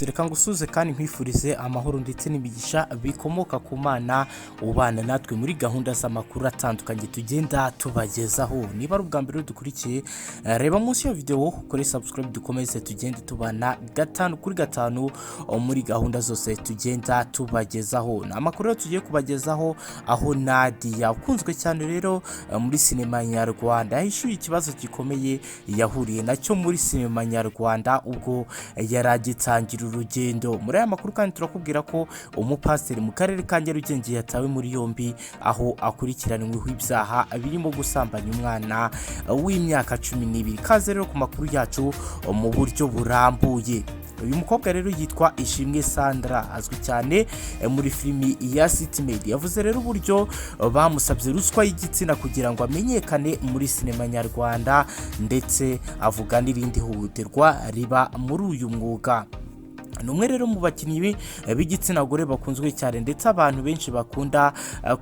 Yes, reka ngusuze kandi nkwifurize amahoro ndetse n'imigisha bikomoka ku Mana ubana natwe muri gahunda z'amakuru atandukanye tugenda tubagezaho. Niba ari ubwa mbere dukurikiye, reba munsi ya video ukore subscribe dukomeze tugende tubana gatanu kuri gatanu muri gahunda zose tugenda tubagezaho. Na amakuru tugiye kubagezaho aho Nadia ukunzwe cyane rero muri sinema nyarwanda yahishuye ikibazo gikomeye yahuriye nacyo muri sinema nyarwanda ubwo yaragitangira urugendo. Muri aya makuru kandi turakubwira ko umupasiteri mu karere ka Nyarugenge yatawe muri yombi aho akurikiranyweho ibyaha birimo gusambanya umwana w'imyaka 12. Kaze rero ku makuru yacu mu buryo burambuye. Uyu mukobwa rero yitwa Ishimwe Sandra, azwi cyane muri filimi ya Maid. Yavuze rero uburyo bamusabye ruswa y'igitsina kugira ngo amenyekane muri sinema nyarwanda, ndetse avuga n'irindi hohoterwa riba muri uyu mwuga. Numwe rero mu bakinnyi b'igitsina gore bakunzwe cyane ndetse abantu benshi bakunda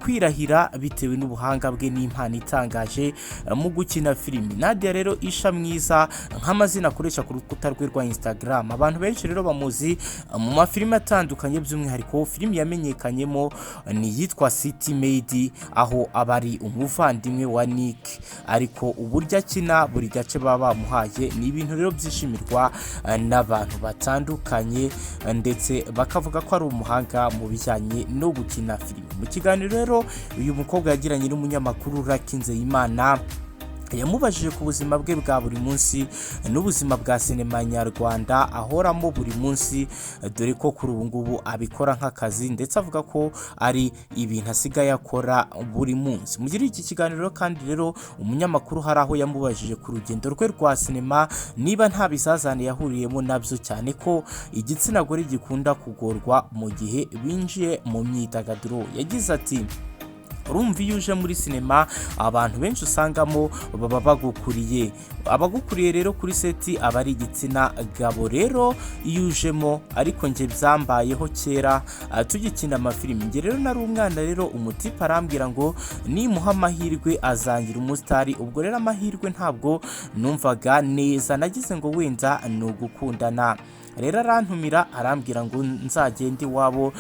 kwirahira bitewe n'ubuhanga bwe n'impano itangaje mu gukina filimi. Nadia rero isha mwiza nk'amazina akoresha ku rukuta rwe rwa Instagram. Abantu benshi rero bamuzi mu mafilimi atandukanye, by'umwihariko filimi yamenyekanyemo ni yitwa Maid, aho abari umuvandimwe wa Nick, ariko uburyo akina buri gace baba bamuhaye ni ibintu rero byishimirwa n'abantu batandukanye, ndetse bakavuga ko ari umuhanga mu bijyanye no gukina filimi. Mu kiganiro rero uyu mukobwa yagiranye n'umunyamakuru Imana yamubajije ku buzima bwe bwa buri munsi n'ubuzima bwa sinema nyarwanda ahoramo buri munsi, dore ko kuri ubu ngubu abikora nk'akazi, ndetse avuga ko ari ibintu asigaye akora buri munsi. Muri iki kiganiro kandi rero umunyamakuru hari aho yamubajije ku rugendo rwe rwa sinema niba nta bizazane yahuriyemo nabyo, cyane ko igitsina gore gikunda kugorwa mu gihe binjiye mu myidagaduro. Yagize ati, urumva iyo uje muri sinema abantu benshi usangamo baba bagukuriye, abagukuriye rero kuri seti aba ari igitsina gabo. Rero iyo ujemo, ariko njye byambayeho kera tugikina amafilimi, njye rero nari umwana, rero umutipe arambwira ngo nimuha amahirwe azangira umusitari. Ubwo rero amahirwe ntabwo numvaga neza, nagize ngo wenda ni ugukundana. Rero arantumira arambwira ngo nzagende iwabo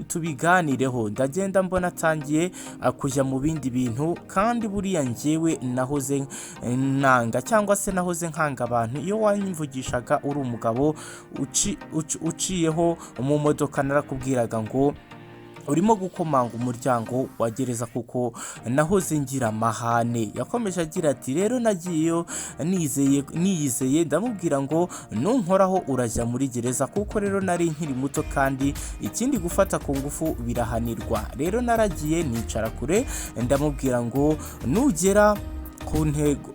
tubiganireho. Ndagenda mbona atangiye kujya mu bindi bintu, kandi buriya njyewe nahoze nanga, cyangwa se nahoze nkanga abantu. Iyo wanyimvugishaga uri umugabo uciyeho mu modoka, narakubwiraga ngo urimo gukomanga umuryango wa gereza kuko nahoze ngira amahane. Yakomeje agira ati, rero nagiyeyo niyizeye, ndamubwira ngo nunkoraho urajya muri gereza, kuko rero nari nkiri muto kandi ikindi gufata ku ngufu birahanirwa. Rero naragiye nicara kure, ndamubwira ngo nugera ku ntego,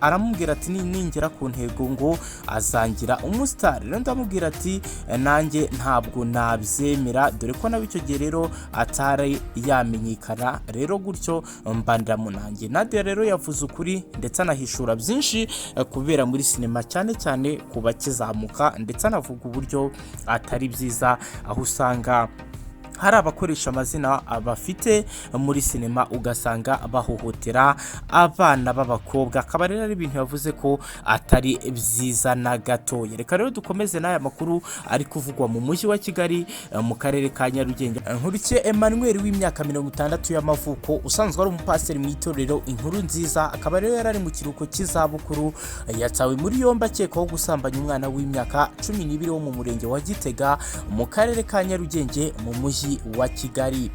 aramubwira ati ningera ku ntego ngo azangira umusitari. Rero ndamubwira ati nanjye ntabwo nabyemera, dore ko nawe icyo gihe rero atari yamenyekana. Rero gutyo mba ndamunange. Nadia rero yavuze ukuri ndetse anahishura byinshi kubera muri sinema, cyane cyane ku bakizamuka, ndetse anavuga uburyo atari byiza, aho usanga hari abakoresha amazina bafite muri sinema ugasanga bahohotera abana b'abakobwa. Akaba rero ari ibintu yavuze ko atari byiza na gato. Reka rero dukomeze n'aya makuru ari kuvugwa mu mujyi wa Kigali mu karere ka Nyarugenge. Nkurikiye Emmanuel w'imyaka 60 y'amavuko, usanzwe ari umupasiteri mu itorero Inkuru nziza, akaba rero yarari mu kiruhuko cy'izabukuru, yatawe muri yombi akekwaho gusambanya umwana w'imyaka 12 wo mu murenge wa Gitega mu karere ka Nyarugenge mu mujyi wa Kigali.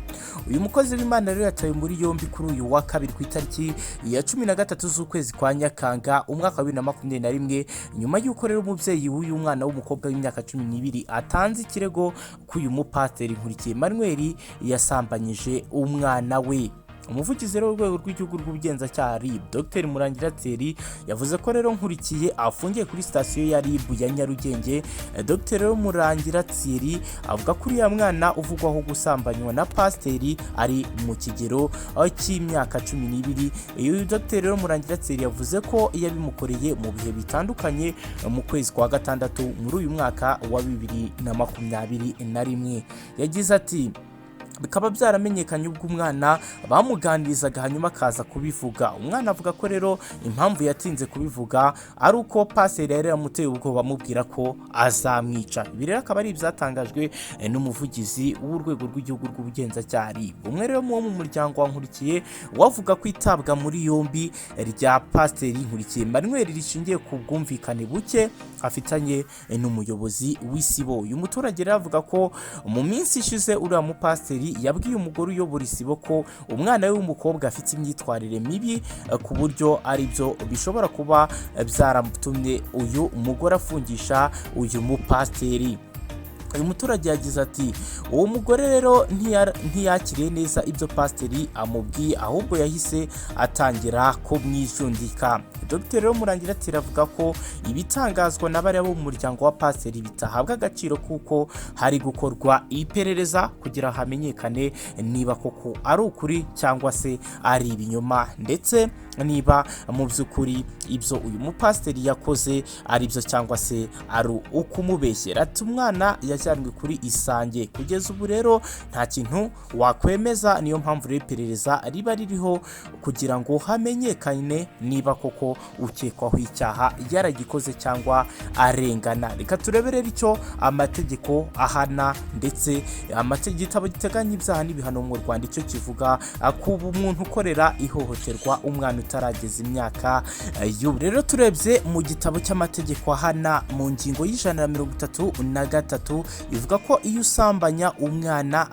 Uyu mukozi w'Imana rero yatawe muri yombi kuri uyu wa kabiri ku itariki ya 13 z'ukwezi kwa Nyakanga umwaka wa 2021, nyuma y'uko rero umubyeyi w'uyu mwana w'umukobwa w'imyaka 12 atanze ikirego ku uyu mupasiteri Nkurikiye Emmanuel yasambanyije umwana we. Umuvugizi rero w'urwego rw'igihugu rw'ubugenzacyaha RIB Dr Murangirateri yavuze ko rero Nkurikiye afungiye kuri sitasiyo ya RIB ya Nyarugenge. Dr rero Murangirateri avuga ko uriya mwana uvugwaho gusambanywa na pasiteri ari mu kigero cy'imyaka 12. Uyu Dr rero Murangirateri yavuze ko yabimukoreye mu bihe bitandukanye mu kwezi kwa gatandatu muri uyu mwaka wa 2021. Yagize ati, bikaba byaramenyekanye ubwo umwana bamuganirizaga hanyuma akaza kubivuga. Umwana avuga ko rero impamvu yatinze kubivuga ari uko paseri yari yamuteye ubwoba amubwira ko azamwica. Ibi rero akaba ari ibyatangajwe n'umuvugizi w'urwego rw'igihugu rw'ubugenzacyaha RIB. Umwe rero mu muryango wa Nkurikiye wavuga ko itabwa muri yombi rya paseri Nkurikiye Emmanuel rishingiye ku bwumvikane buke afitanye n'umuyobozi w'isibo. Uyu muturage rero avuga ko mu minsi ishize uriya mupaseri yabwiye umugore uyobora isibo ko umwana we w'umukobwa afite imyitwarire mibi ku buryo ari byo bishobora kuba byaratumye uyu mugore afungisha uyu mupasiteri. Uyu muturage yagize ati uwo mugore rero ntiyakiriye neza ibyo pasiteri amubwiye, ahubwo yahise atangira kumwijundika. Dr rero Murangiratira avuga ko ibitangazwa n'abari bo mu muryango wa pasiteri bitahabwa agaciro kuko hari gukorwa iperereza kugira hamenyekane niba koko ari ukuri cyangwa se ari ibinyoma, ndetse niba mu by'ukuri ibyo uyu mupasiteri yakoze ari byo cyangwa se ari ukumubeshyera. Ati umwana yajyanwe kuri Isange, kugeza ubu rero nta kintu wakwemeza, niyo mpamvu rero iperereza riba ririho kugira ngo hamenyekane niba koko ukekwaho icyaha yaragikoze cyangwa arengana. Reka tureberere icyo amategeko ahana ndetse igitabo giteganya ibyaha n'ibihano mu Rwanda icyo kivuga ku muntu ukorera ihohoterwa umwana utarageza imyaka y'ubu. Rero turebye mu gitabo cy'amategeko ahana mu ngingo y'133 ivuga ko iyo usambanya umwana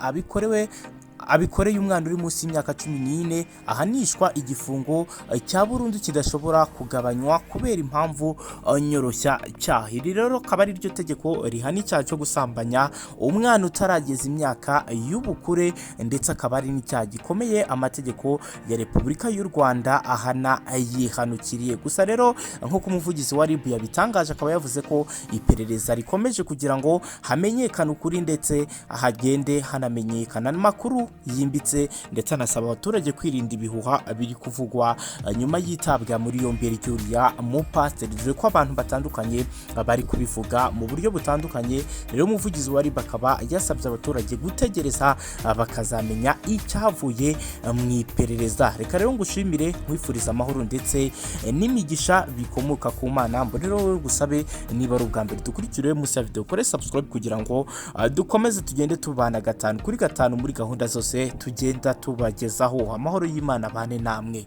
abikoreye umwana uri munsi y'imyaka 14 ahanishwa igifungo cya burundu kidashobora kugabanywa kubera impamvu nyoroshya cyaha. Iri rero akaba ari ryo tegeko rihana icyaha cyo gusambanya umwana utarageza imyaka y'ubukure, ndetse akaba ari n'icyaha gikomeye amategeko ya Repubulika y'u Rwanda ahana yihanukiriye. Gusa rero nk'uko umuvugizi wa RIB yabitangaje, akaba yavuze ko iperereza rikomeje kugira ngo hamenyekane ukuri ndetse hagende hanamenyekana amakuru yimbitse, ndetse anasaba abaturage kwirinda ibihuha biri kuvugwa nyuma yitabwa muri yombi ry'uriya mupasiteri, dore ko abantu batandukanye bari kubivuga mu buryo butandukanye. Rero umuvugizi wa RIB akaba yasabye abaturage gutegereza bakazamenya icyavuye mu iperereza. Reka rero ngushimire, nkwifuriza amahoro ndetse n'imigisha bikomoka ku Mana. Mbone rero gusabe niba ari ubwa mbere dukurikire munsi ya video, kore subscribe kugira ngo dukomeze tugende tubana 5 kuri 5 muri gahunda zose tugenda tubagezaho. Amahoro y'Imana bane namwe.